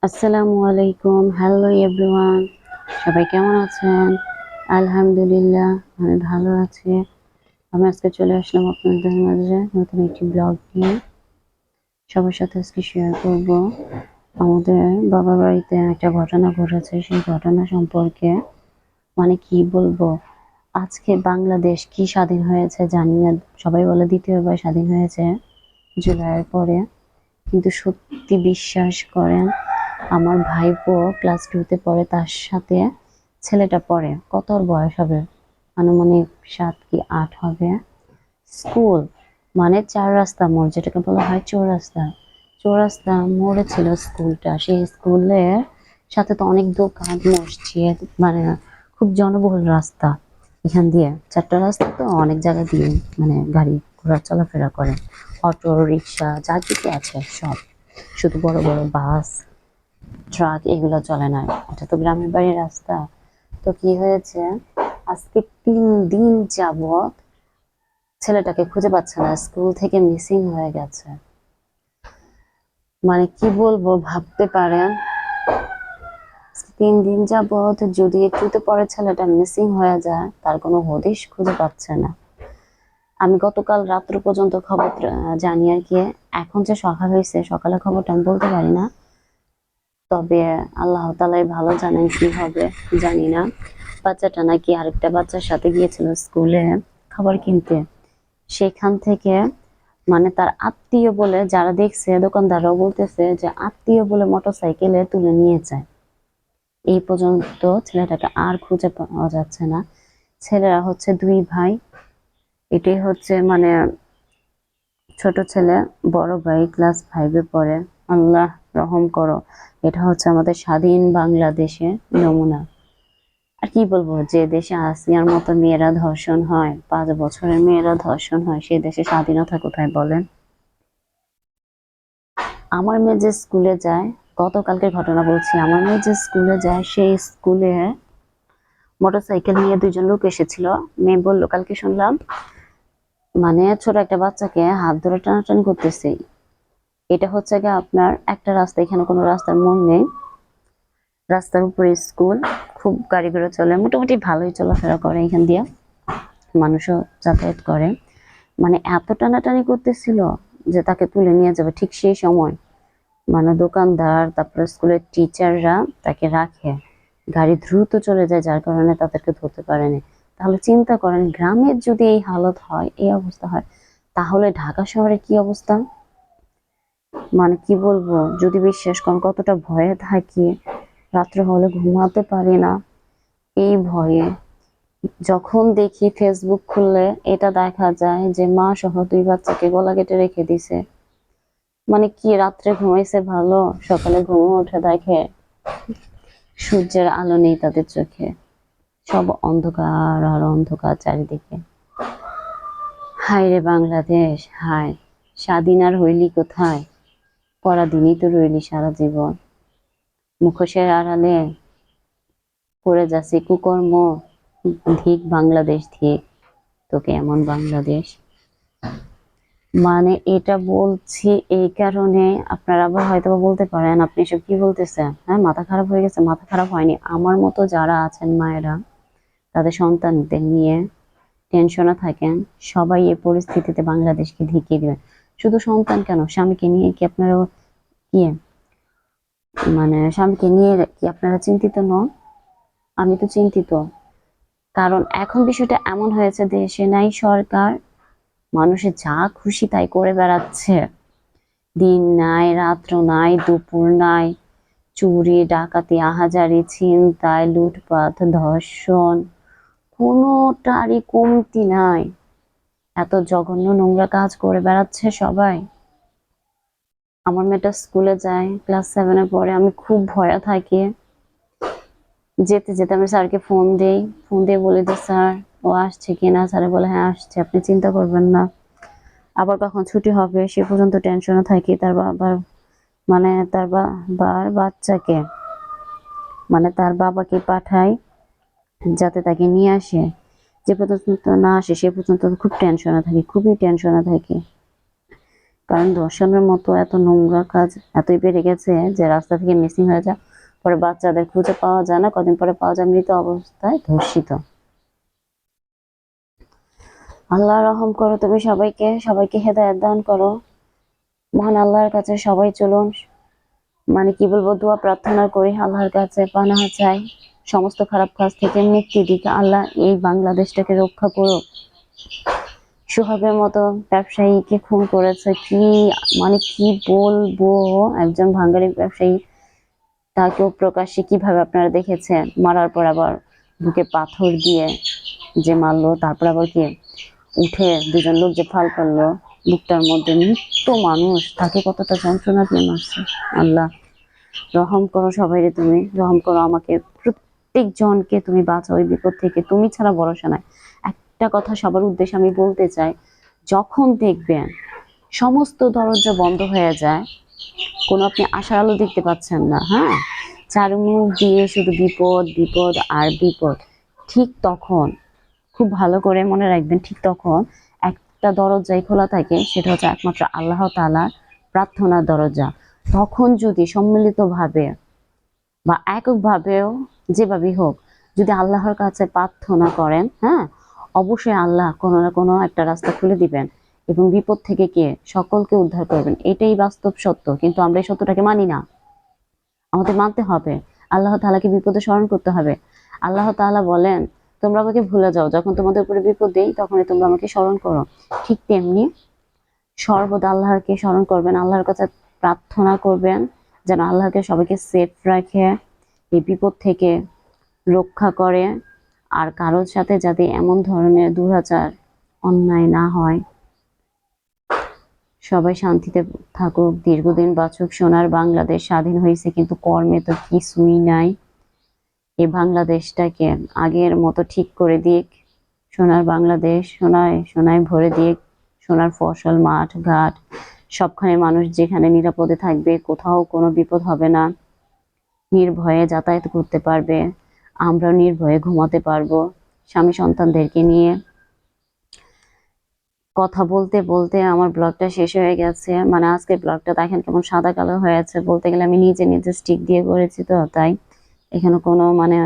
আসসালামু আলাইকুম, hello everyone. সবাই কেমন আছেন? আলহামদুলিল্লাহ, আমি ভালো আছি। আমি আজকে চলে আসলাম আপনাদের মাঝে নতুন একটি ব্লগ নিয়ে। সবার সাথে আজকে শেয়ার করব আমাদের বাবার বাড়িতে একটা ঘটনা ঘটেছে। সেই ঘটনা সম্পর্কে মানে কি বলবো, আজকে বাংলাদেশ কি স্বাধীন হয়েছে জানি না। সবাই বলে দ্বিতীয়বার স্বাধীন হয়েছে জুলাইয়ের পরে, কিন্তু সত্যি বিশ্বাস করেন, আমার ভাইপো ক্লাস 2 তে পড়ে, তার সাথে ছেলেটা পড়ে। কত ওর বয়স হবে? আনুমানিক 7 কি 8 হবে। স্কুল মানে 4 রাস্তা মোড়, যেটাকে বলা হয় চৌরাস্তা। চৌরাস্তা মোড়ে ছিল স্কুলটা। সেই স্কুলের সাথে তো অনেক দোকান, মসজিদ, মানে খুব জনবহুল রাস্তা। এখান দিয়ে 4টা রাস্তা, তো অনেক জায়গা দিয়ে মানে গাড়ি ঘোড়া চলাফেরা করে। অটো, রিক্সা যা কিছু আছে সব। শুধু বড় বড় বাস, ট্রাক এগুলো চলে না। এটা তো গ্রামের বাড়ির রাস্তা। তো কি হয়েছে, আজকে 3 দিন যাবত ছেলেটাকে খুঁজে পাচ্ছে না, স্কুল থেকে মিসিং হয়ে গেছে। মানে কি বলবো, ভাবতে পারেন 3 দিন যাবত যদি একটুতে পরে ছেলেটা মিসিং হয়ে যায়, তার কোনো হদিশ খুঁজে পাচ্ছে না। আমি গতকাল রাত্র পর্যন্ত খবর জানি আর কি। এখন যে সকাল হয়েছে, সকালের খবরটা আমি বলতে পারি না। তবে আল্লাহ তাআলাই ভালো জানেন কি হবে, জানি না। বাচ্চাটা নাকি আরেকটা বাচ্চার সাথে গিয়েছিল স্কুলে খাবার কিনতে। সেখান থেকে মানে তার আত্মীয় বলে যারা দেখছে, দোকানদাররাও বলতেছে যে আত্মীয় বলে মোটরসাইকেলে তুলে নিয়ে যায়। এই পর্যন্ত ছেলেটাকে আর খুঁজে পাওয়া যাচ্ছে না। ছেলেরা হচ্ছে 2 ভাই। এটাই হচ্ছে মানে ছোট ছেলে, বড় ভাই ক্লাস 5-এ পড়ে। আল্লাহ রহম করো। এটা হচ্ছে আমাদের স্বাধীন বাংলাদেশের নমুনা। আর কি বলবো, যে দেশে আসিয়ার মতো মেয়েরা ধর্ষণ হয়, 5 বছরের মেয়েরা ধর্ষণ হয়, সেই দেশে স্বাধীনতা কোথায় বলেন? আমার মেয়ে যে স্কুলে যায়, গতকালকের ঘটনা বলছি, আমার মেয়ে যে স্কুলে যায়, সেই স্কুলে মোটরসাইকেল নিয়ে 2জন লোক এসেছিল। মেয়ে বললো, কালকে শুনলাম মানে ছোট একটা বাচ্চাকে হাত ধরে টানাটানি করতেছে। এটা হচ্ছে গিয়ে আপনার একটা রাস্তা, এখানে কোনো রাস্তার মোড় নেই, রাস্তার উপরে স্কুল। খুব গাড়ি ঘোড়া চলে, মোটামুটি ভালোই চলাফেরা করে এখান দিয়ে, মানুষও যাতায়াত করে। মানে এত টানাটানি করতেছিল যে তাকে তুলে নিয়ে যাবে, ঠিক সেই সময় মানে দোকানদার, তারপরে স্কুলের টিচাররা তাকে রাখে। গাড়ি দ্রুত চলে যায়, যার কারণে তাদেরকে ধরতে পারেনি। তাহলে চিন্তা করেন, গ্রামের যদি এই হালত হয়, এই অবস্থা হয়, তাহলে ঢাকা শহরে কি অবস্থা? মানে কি বলবো, যদি বিশ্বাস করেন কতটা ভয়ে থাকি, রাত্রে হলে ঘুমাতে পারি না এই ভয়ে। যখন দেখি ফেসবুক খুললে এটা দেখা যায় যে মা সহ 2 বাচ্চাকে গলা কেটে রেখে দিছে। মানে কি, রাত্রে ঘুমাইছে ভালো, সকালে ঘুমে উঠে দেখে সূর্যের আলো নেই তাদের চোখে, সব অন্ধকার আর অন্ধকার চারিদিকে। হায় রে বাংলাদেশ, হায়। স্বাধীন আর হইলি কোথায়, পরাধীনই তো রইলি সারা জীবন। মুখোশের আড়ালে করে যাচ্ছে কুকর্ম। ধিক বাংলাদেশ, ধিক তোকে এমন বাংলাদেশ। মানে এটা বলছি এই কারণে, আপনারা আবার হয়তো বলতে পারেন আপনি এসব কি বলতেছেন, হ্যাঁ মাথা খারাপ হয়ে গেছে। মাথা খারাপ হয়নি, আমার মতো যারা আছেন মায়েরা, তাদের সন্তানদের নিয়ে টেনশনে থাকেন, সবাই এই পরিস্থিতিতে বাংলাদেশকে ঢেকে দিবেন। শুধু সন্তান কেন, স্বামীকে নিয়ে কি আপনারা কি মানে স্বামীকে নিয়ে কি আপনারা চিন্তিত নন? আমি তো চিন্তিত। কারণ এখন বিষয়টা এমন হয়েছে, দেশে নাই সরকার, মানুষের যা খুশি তাই করে বেড়াচ্ছে। দিন নাই, রাত্র নাই, দুপুর নাই, চুরি ডাকাতি আহাজারি, ছিনতাই, লুটপাট, ধর্ষণ, কোনোটারই কমতি নাই। এত জঘন্য নোংরা কাজ করে বেড়াচ্ছে সবাই। আমার মেয়েটা স্কুলে যায়, ক্লাস 7-এ পড়ে। আমি খুব ভয়ে থাকি। যেতে যেতে আমি স্যারকে ফোন দেই, ফোন দিয়ে বলি যে স্যার ও আসছে কিনা। স্যারে বলে হ্যাঁ আসছে, আপনি চিন্তা করবেন না। আবার কখন ছুটি হবে সে পর্যন্ত টেনশনে থাকি। তার বাবার মানে তার বাবার বাচ্চাকে মানে তার বাবাকে পাঠাই যাতে তাকে নিয়ে আসে। যে পর্যন্ত না আসে সে পর্যন্ত খুব টেনশনে থাকি, খুবই টেনশনে থাকি। কারণ ধর্ষণের মতো এত নোংরা কাজ এতই বেড়ে গেছে যে রাস্তা থেকে মিসিং হয়ে যায়, পরে বাচ্চাদের খুঁজে পাওয়া যায় না, কদিন পরে পাওয়া যায় মৃত অবস্থায় ধর্ষিত। আল্লাহ রহম করো, তুমি সবাইকে সবাইকে হেদায়েত দান করো। মহান আল্লাহর কাছে সবাই চলুন, মানে কি বলবো, দোয়া প্রার্থনা করি, আল্লাহর কাছে পানাহ চাই, সমস্ত খারাপ কাজ থেকে মুক্তি দিক আল্লাহ, এই বাংলাদেশটাকে রক্ষা করুক। সোহাগের মতো ব্যবসায়ীকে খুন করেছে, কি মানে কি বলবো, একজন ভাঙ্গারি ব্যবসায়ী, তাকেও প্রকাশ্যে কিভাবে আপনারা দেখেছেন, মারার পর আবার বুকে পাথর দিয়ে যে মারলো, তারপর আবার কি উঠে দুজন লোক যে ফাল করলো বুকটার মধ্যে, মৃত মানুষ, তাকে কতটা যন্ত্রণা দিয়ে মারছে। আল্লাহ রহম করো সবাই, তুমি রহম করো আমাকে, প্রত্যেক জনকে তুমি বাঁচাও ওই বিপদ থেকে, তুমি ছাড়া ভরসা নাই। একটা কথা সবার উদ্দেশ্যে আমি বলতে চাই, যখন দেখবেন সমস্ত দরজা বন্ধ হয়ে যায়, কোনো আপনি আশার আলো দেখতে পাচ্ছেন না, হ্যাঁ, চারুমুখ দিয়ে শুধু বিপদ বিপদ আর বিপদ, ঠিক তখন খুব ভালো করে মনে রাখবেন, ঠিক তখন একটা দরজাই খোলা থাকে, সেটা হচ্ছে একমাত্র আল্লাহ তাআলার প্রার্থনার দরজা। তখন যদি সম্মিলিতভাবে বা এককভাবেও, যেভাবেই হোক, যদি আল্লাহর কাছে প্রার্থনা করেন, হ্যাঁ, অবশ্যই আল্লাহ কোনো না কোনো একটা রাস্তা খুলে দিবেন এবং বিপদ থেকে কে সকলকে উদ্ধার করবেন। এটাই বাস্তব সত্য, কিন্তু আমরা এই সত্যটাকে মানি না। আমাদের মানতে হবে, আল্লাহ তাআলাকে বিপদে স্মরণ করতে হবে। আল্লাহ তাআলা বলেন, তোমরা আমাকে ভুলে যাও, যখন তোমাদের উপরে বিপদ দেই তখনই তোমরা আমাকে স্মরণ করো। ঠিক তেমনি সর্বদা আল্লাহকে স্মরণ করবেন, আল্লাহর কাছে প্রার্থনা করবেন যেন আল্লাহকে সবাইকে সেফ রাখে, এই বিপদ থেকে রক্ষা করে, আর কারোর সাথে যাতে এমন ধরনের দুরাচার অন্যায় না হয়। সবাই শান্তিতে থাকুক, দীর্ঘদিন বাঁচুক। সোনার বাংলাদেশ স্বাধীন হয়েছে, কিন্তু কর্মে তো কিছুই নাই। এই বাংলাদেশটাকে আগের মতো ঠিক করে দিক, সোনার বাংলাদেশ সোনায় সোনায় ভরে দিক, সোনার ফসল, মাঠ ঘাট সবখানে মানুষ যেখানে নিরাপদে থাকবে, কোথাও কোনো বিপদ হবে না, নির্ভয়ে যাতায়াত করতে পারবে, আমরা নির্ভয়ে ঘুমাতে পারবো স্বামী সন্তানদেরকে নিয়ে। কথা বলতে বলতে আমার ব্লগটা শেষ হয়ে গেছে, মানে আজকের ব্লগটা দেখেন কেমন সাদা কালো হয়েছে, বলতে গেলে আমি নিজে নিজে স্টিক দিয়ে করেছি, তো তাই এখানে কোনো মানে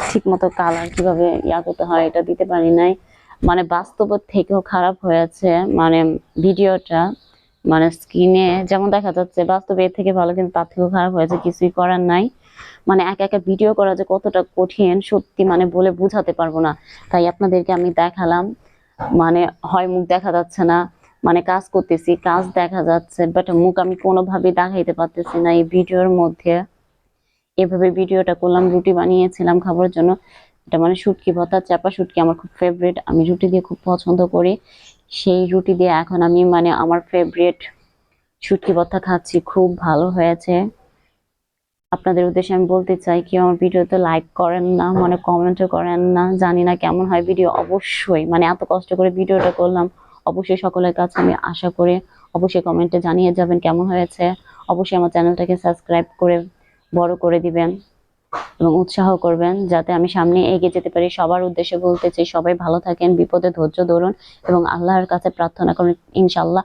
ঠিক মতো কালার কিভাবে করতে হয় এটা দিতে পারি নাই, মানে বাস্তবের থেকেও খারাপ হয়েছে, মানে ভিডিওটা, মানে স্ক্রিনে যেমন দেখা যাচ্ছে বাস্তবে এর থেকে ভালো, কিন্তু তার থেকেও খারাপ হয়েছে, কিছুই করার নাই। মানে একা একা ভিডিও করা যে কতটা কঠিন সত্যি, মানে বলে বোঝাতে পারবো না, তাই আপনাদেরকে আমি দেখালাম। মানে হয় মুখ দেখা যাচ্ছে না, মানে কাজ করতেছি কাজ দেখা যাচ্ছে, বাট মুখ আমি কোনোভাবেই দেখাইতে পারতেছি না এই ভিডিওর মধ্যে। এভাবে ভিডিওটা করলাম, রুটি বানিয়েছিলাম খাবার জন্য, এটা মানে শুটকি ভর্তা, চাপা শুটকি আমার খুব ফেভারিট, আমি রুটি দিয়ে খুব পছন্দ করি, সেই রুটি দিয়ে এখন আমি মানে আমার ফেভারিট শুটকি ভর্তা খাচ্ছি, খুব ভালো হয়েছে। আপনাদের উদ্দেশ্যে আমি বলতে চাই, কেউ আমার ভিডিওতে লাইক করেন না, মানে কমেন্টও করেন না, জানি না কেমন হয় ভিডিও, অবশ্যই মানে এত কষ্ট করে ভিডিওটা করলাম, অবশ্যই সকলের কাছে আমি আশা করি অবশ্যই কমেন্টে জানিয়ে যাবেন কেমন হয়েছে। অবশ্যই আমার চ্যানেলটাকে সাবস্ক্রাইব করে বড় করে দিবেন এবং উৎসাহ করবেন যাতে আমি সামনে এগিয়ে যেতে পারি। সবার উদ্দেশ্যে বলতে চাই, সবাই ভালো থাকেন, বিপদে ধৈর্য ধরুন এবং আল্লাহর কাছে প্রার্থনা করুন, ইনশাআল্লাহ